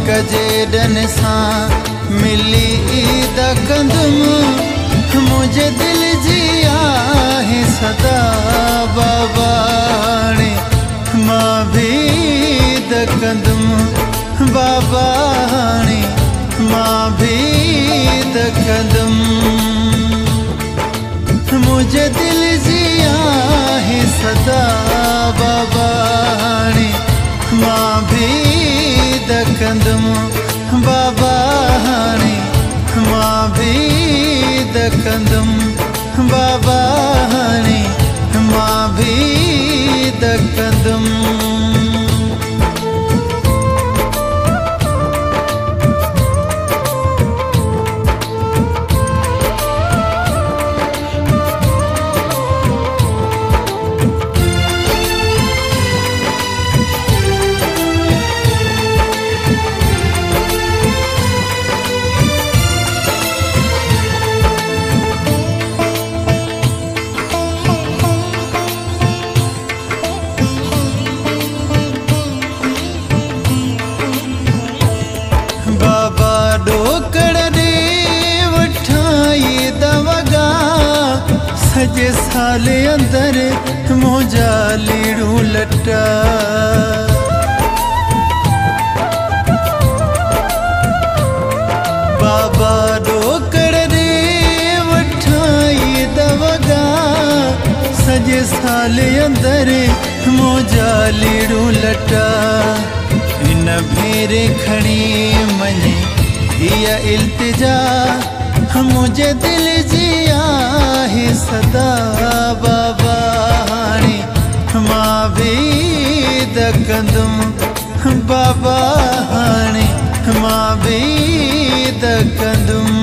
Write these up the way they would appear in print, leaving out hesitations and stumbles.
कजेडन सा मिली द कंदुम मुझे दिल जिया है सदा बाबाणे मां भी द कंदुम बाबाणे मां भी द कंदुम मुझे दिल जिया है सदा बाबाणे मां भी द कंदुम बाबाणे मां भी द कंदुम बाबाणे मां भी द कंदुम। सजे साले अंदर मोजा लीड़ू लट्टा बाबा डोकड़ रे वठाई दवगा सजे साले अंदर मोजा लीड़ू लट्टा इन भेरे खणी मने इया इल्तिजा मुझे दिल जिया है सदा बाबाणे मां भी द कंदुम बाबाणे मां भी द कंदुम।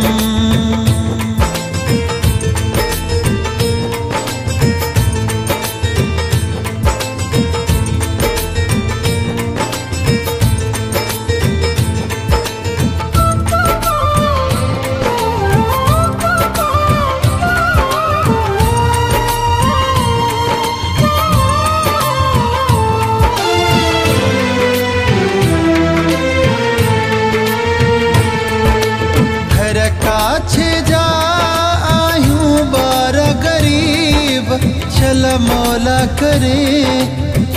चल मौला करे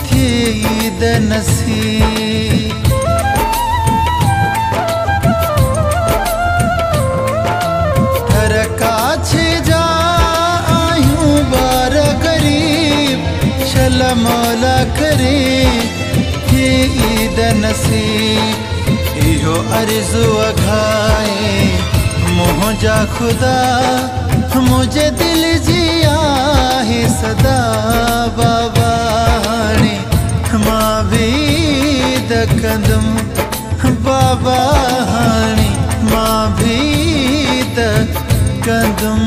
थे ईद नसीब हर काछे जा आयूं बार गरीब चल मौला करे थे ईद नसीब इहो अर्ज़ु अघाए मोहजा खुदा मुझे दिल जिया है सदा बाबाणे मां भी द कंदुम बाबाणे मां भी द कंदुम।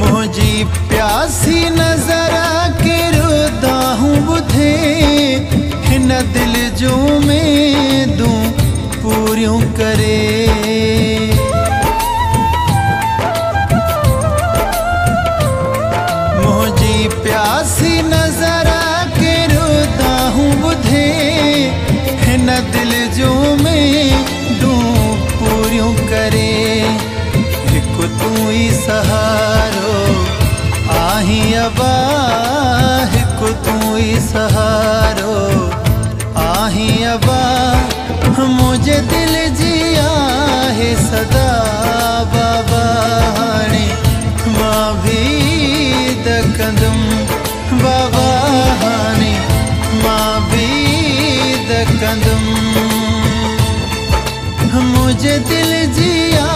मुझी प्यासी नजर के रोदा हूँ बुधे हिन दिल जो में दूं पूरियों करे मुझी प्यासी नजर के रोदा हूँ बुधे हिन दिल जो में दूं पूरियों करे एक तू ही सहारो आही अबा एक तू ही सहारो आही अबा मुझे दिल जिया है सदा बाबाणे मां भी द कंदुम बाबाणे मां भी द कंदुम मुझे दिल जिया